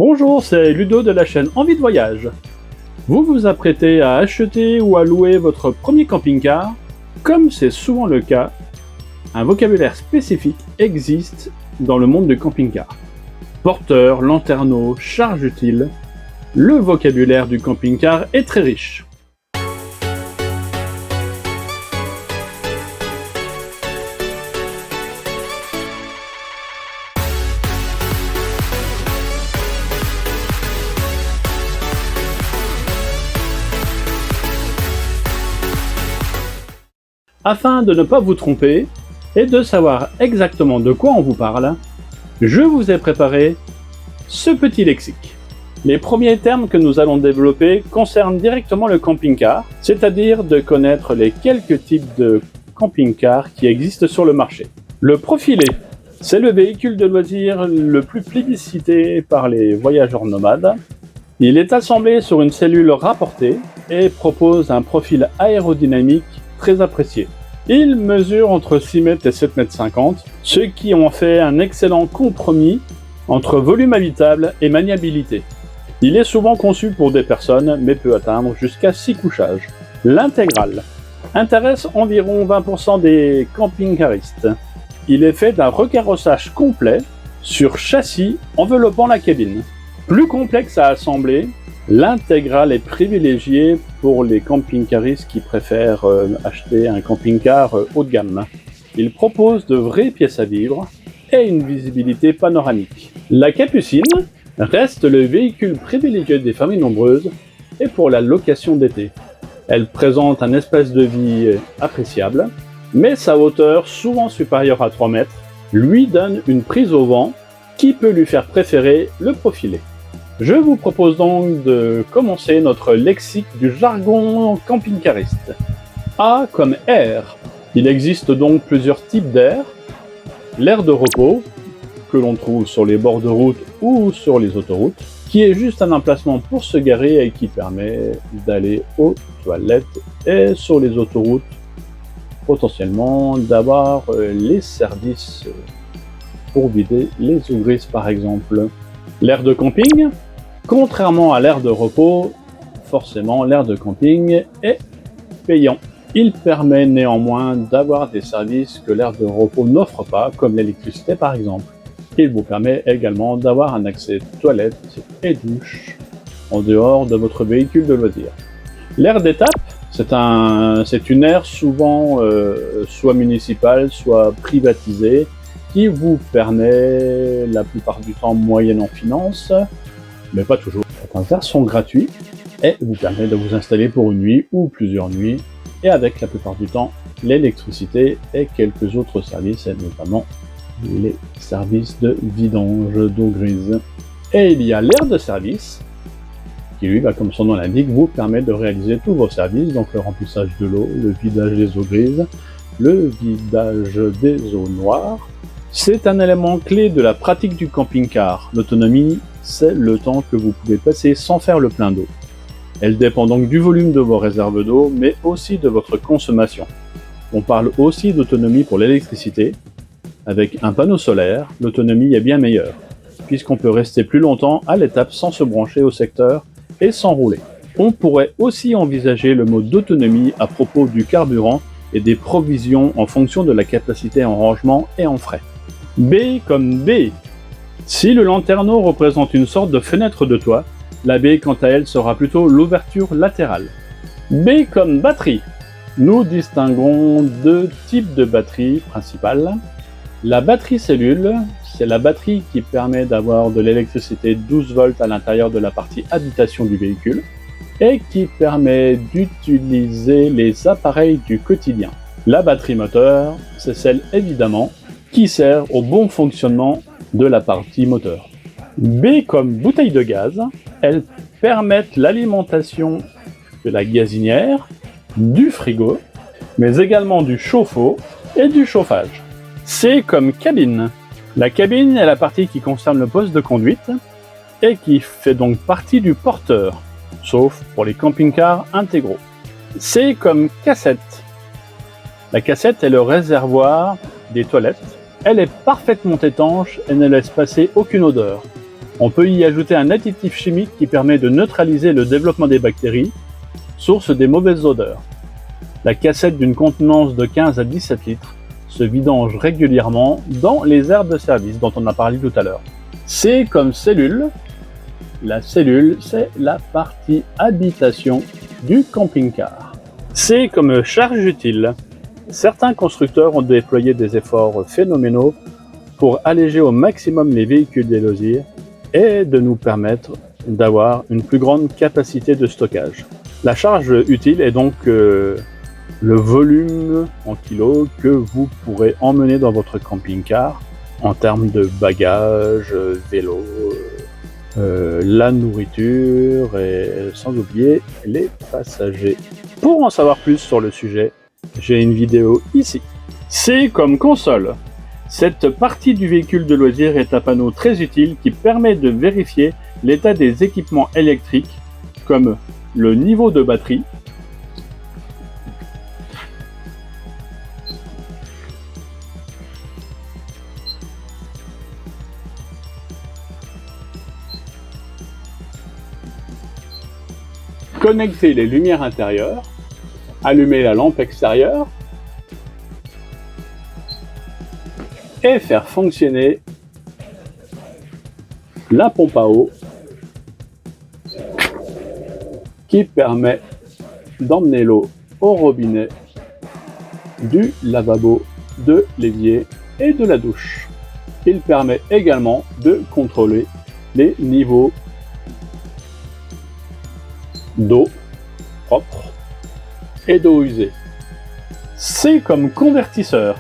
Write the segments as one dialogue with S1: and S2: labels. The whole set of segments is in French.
S1: Bonjour, c'est Ludo de la chaîne Envie de Voyage. Vous vous apprêtez à acheter ou à louer votre premier camping-car? Comme c'est souvent le cas, un vocabulaire spécifique existe dans le monde du camping-car. Porteur, lanterneau, charge utile, le vocabulaire du camping-car est très riche. Afin de ne pas vous tromper et de savoir exactement de quoi on vous parle, je vous ai préparé ce petit lexique. Les premiers termes que nous allons développer concernent directement le camping-car, c'est-à-dire de connaître les quelques types de camping-car qui existent sur le marché. Le profilé, c'est le véhicule de loisir le plus plébiscité par les voyageurs nomades. Il est assemblé sur une cellule rapportée et propose un profil aérodynamique très apprécié. Il mesure entre 6 mètres et 7,50 m, ce qui en fait un excellent compromis entre volume habitable et maniabilité. Il est souvent conçu pour des personnes, mais peut atteindre jusqu'à 6 couchages. L'intégral intéresse environ 20% des camping-caristes. Il est fait d'un recarrossage complet sur châssis enveloppant la cabine. Plus complexe à assembler, l'intégrale est privilégiée pour les camping-caristes qui préfèrent acheter un camping-car haut de gamme. Il propose de vraies pièces à vivre et une visibilité panoramique. La Capucine reste le véhicule privilégié des familles nombreuses et pour la location d'été. Elle présente un espace de vie appréciable, mais sa hauteur, souvent supérieure à 3 mètres, lui donne une prise au vent qui peut lui faire préférer le profilé. Je vous propose donc de commencer notre lexique du jargon camping-cariste. A comme air. Il existe donc plusieurs types d'air. L'air de repos, que l'on trouve sur les bords de route ou sur les autoroutes, qui est juste un emplacement pour se garer et qui permet d'aller aux toilettes, et sur les autoroutes, potentiellement d'avoir les services pour vider les eaux grises par exemple. L'air de camping. Contrairement à l'air de repos, forcément l'air de camping est payant. Il permet néanmoins d'avoir des services que l'air de repos n'offre pas, comme l'électricité par exemple. Il vous permet également d'avoir un accès toilette et douche en dehors de votre véhicule de loisir. L'aire d'étape, c'est une aire souvent soit municipale, soit privatisée, qui vous permet la plupart du temps, moyennant finance, mais pas toujours. Certaines aires sont gratuites et vous permet de vous installer pour une nuit ou plusieurs nuits, et avec la plupart du temps l'électricité et quelques autres services, et notamment les services de vidange d'eau grise. Et il y a l'aire de service, qui lui, comme son nom l'indique, vous permet de réaliser tous vos services, donc le remplissage de l'eau, le vidage des eaux grises, le vidage des eaux noires. C'est un élément clé de la pratique du camping-car. L'autonomie, c'est le temps que vous pouvez passer sans faire le plein d'eau. Elle dépend donc du volume de vos réserves d'eau, mais aussi de votre consommation. On parle aussi d'autonomie pour l'électricité. Avec un panneau solaire, l'autonomie est bien meilleure, puisqu'on peut rester plus longtemps à l'étape sans se brancher au secteur et sans rouler. On pourrait aussi envisager le mode d'autonomie à propos du carburant et des provisions en fonction de la capacité en rangement et en frais. B comme baie. Si le lanterneau représente une sorte de fenêtre de toit, la baie quant à elle sera plutôt l'ouverture latérale. B comme batterie. Nous distinguons deux types de batteries principales. La batterie cellule, c'est la batterie qui permet d'avoir de l'électricité 12 volts à l'intérieur de la partie habitation du véhicule et qui permet d'utiliser les appareils du quotidien. La batterie moteur, c'est celle évidemment qui sert au bon fonctionnement de la partie moteur. B comme bouteille de gaz, elles permettent l'alimentation de la gazinière, du frigo, mais également du chauffe-eau et du chauffage. C comme cabine. La cabine est la partie qui concerne le poste de conduite et qui fait donc partie du porteur, sauf pour les camping-cars intégraux. C comme cassette. La cassette est le réservoir des toilettes. Elle est parfaitement étanche et ne laisse passer aucune odeur. On peut y ajouter un additif chimique qui permet de neutraliser le développement des bactéries, source des mauvaises odeurs. La cassette d'une contenance de 15 à 17 litres se vidange régulièrement dans les aires de service dont on a parlé tout à l'heure. C comme cellule. La cellule, c'est la partie habitation du camping-car. C comme charge utile. Certains constructeurs ont déployé des efforts phénoménaux pour alléger au maximum les véhicules des loisirs et de nous permettre d'avoir une plus grande capacité de stockage. La charge utile est donc le volume en kilos que vous pourrez emmener dans votre camping-car en termes de bagages, vélos, la nourriture et sans oublier les passagers. Pour en savoir plus sur le sujet, j'ai une vidéo ici. C comme console. Cette partie du véhicule de loisir est un panneau très utile qui permet de vérifier l'état des équipements électriques comme le niveau de batterie, connecter les lumières intérieures, allumer la lampe extérieure et faire fonctionner la pompe à eau qui permet d'emmener l'eau au robinet du lavabo, de l'évier et de la douche. Il permet également de contrôler les niveaux d'eau propre et d'eau usée. C comme convertisseur.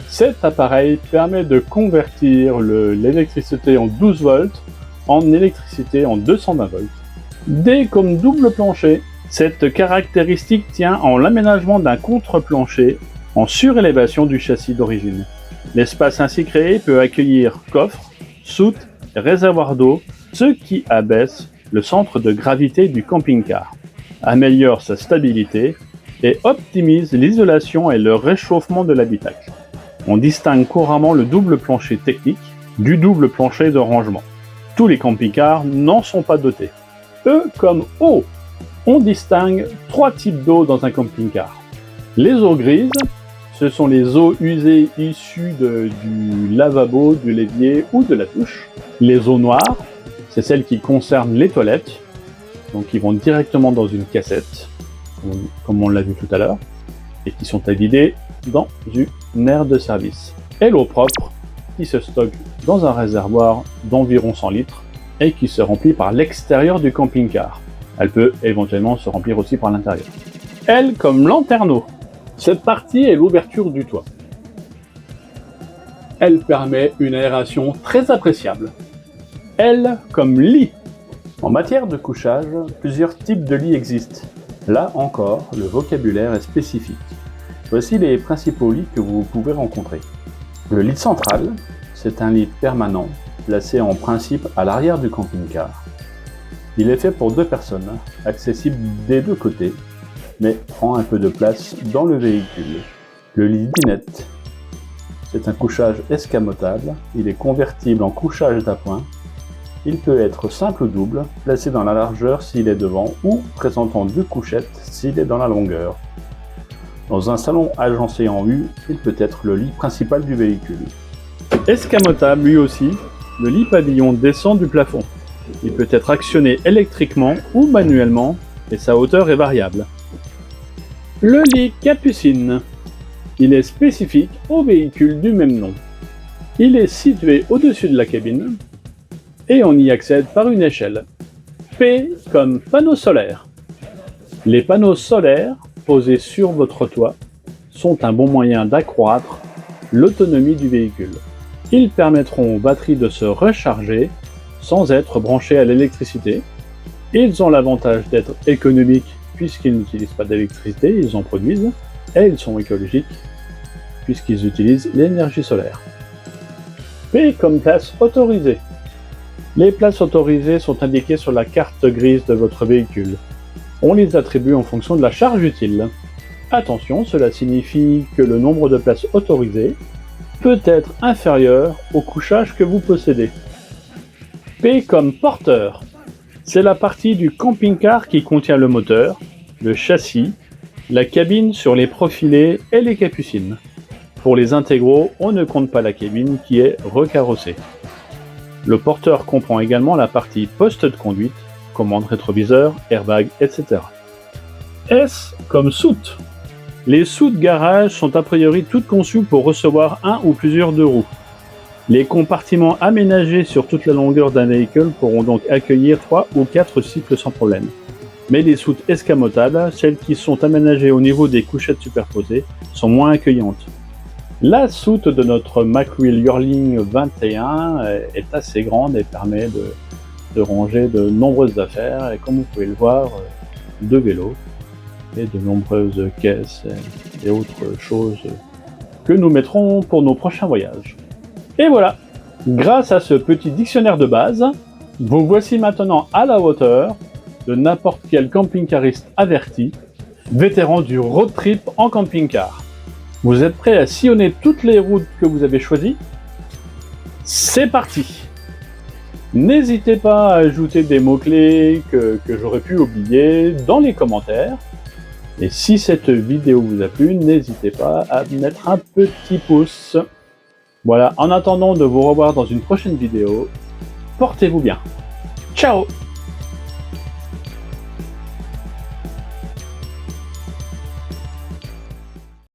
S1: Cet appareil permet de convertir l'électricité en 12 volts en électricité en 220 volts. D comme double plancher. Cette caractéristique tient en l'aménagement d'un contre-plancher en surélévation du châssis d'origine. L'espace ainsi créé peut accueillir coffre, soute et réservoir d'eau, ce qui abaisse le centre de gravité du camping-car, améliore sa stabilité et optimise l'isolation et le réchauffement de l'habitacle. On distingue couramment le double plancher technique du double plancher de rangement. Tous les camping-cars n'en sont pas dotés. E comme eau. On distingue 3 types d'eau dans un camping-car. Les eaux grises, ce sont les eaux usées issues du lavabo, du l'évier ou de la douche. Les eaux noires, c'est celles qui concernent les toilettes, donc qui vont directement dans une cassette, comme on l'a vu tout à l'heure, et qui sont à vider dans une aire de service. Et l'eau propre, qui se stocke dans un réservoir d'environ 100 litres et qui se remplit par l'extérieur du camping-car. Elle peut éventuellement se remplir aussi par l'intérieur. L comme lanterneau. Cette partie est l'ouverture du toit. Elle permet une aération très appréciable. L comme lit. En matière de couchage, plusieurs types de lits existent. Là encore, le vocabulaire est spécifique. Voici les principaux lits que vous pouvez rencontrer. Le lit central, c'est un lit permanent, placé en principe à l'arrière du camping-car. Il est fait pour 2 personnes, accessible des 2 côtés, mais prend un peu de place dans le véhicule. Le lit dinette, c'est un couchage escamotable, il est convertible en couchage d'appoint. Il peut être simple ou double, placé dans la largeur s'il est devant ou présentant 2 couchettes s'il est dans la longueur. Dans un salon agencé en U, il peut être le lit principal du véhicule. Escamotable lui aussi, le lit pavillon descend du plafond. Il peut être actionné électriquement ou manuellement et sa hauteur est variable. Le lit capucine. Il est spécifique au véhicule du même nom. Il est situé au-dessus de la cabine et on y accède par une échelle. P comme panneau solaire. Les panneaux solaires posés sur votre toit sont un bon moyen d'accroître l'autonomie du véhicule. Ils permettront aux batteries de se recharger sans être branchées à l'électricité. Ils ont l'avantage d'être économiques puisqu'ils n'utilisent pas d'électricité, ils en produisent, et ils sont écologiques puisqu'ils utilisent l'énergie solaire. P comme place autorisée. Les places autorisées sont indiquées sur la carte grise de votre véhicule. On les attribue en fonction de la charge utile. Attention, cela signifie que le nombre de places autorisées peut être inférieur au couchage que vous possédez. P comme porteur. C'est la partie du camping-car qui contient le moteur, le châssis, la cabine sur les profilés et les capucines. Pour les intégraux, on ne compte pas la cabine qui est recarrossée. Le porteur comprend également la partie poste de conduite, commande rétroviseur, airbag, etc. S comme soute. Les soutes garage sont a priori toutes conçues pour recevoir un ou plusieurs deux roues. Les compartiments aménagés sur toute la longueur d'un véhicule pourront donc accueillir 3 ou 4 cycles sans problème. Mais les soutes escamotables, celles qui sont aménagées au niveau des couchettes superposées, sont moins accueillantes. La soute de notre Macwheel Yearling 21 est assez grande et permet de ranger de nombreuses affaires, et comme vous pouvez le voir, de vélos et de nombreuses caisses et autres choses que nous mettrons pour nos prochains voyages. Et voilà, grâce à ce petit dictionnaire de base, vous voici maintenant à la hauteur de n'importe quel camping-cariste averti, vétéran du road trip en camping-car. Vous êtes prêts à sillonner toutes les routes que vous avez choisies? C'est parti! N'hésitez pas à ajouter des mots-clés que j'aurais pu oublier dans les commentaires. Et si cette vidéo vous a plu, n'hésitez pas à mettre un petit pouce. Voilà, en attendant de vous revoir dans une prochaine vidéo, portez-vous bien. Ciao!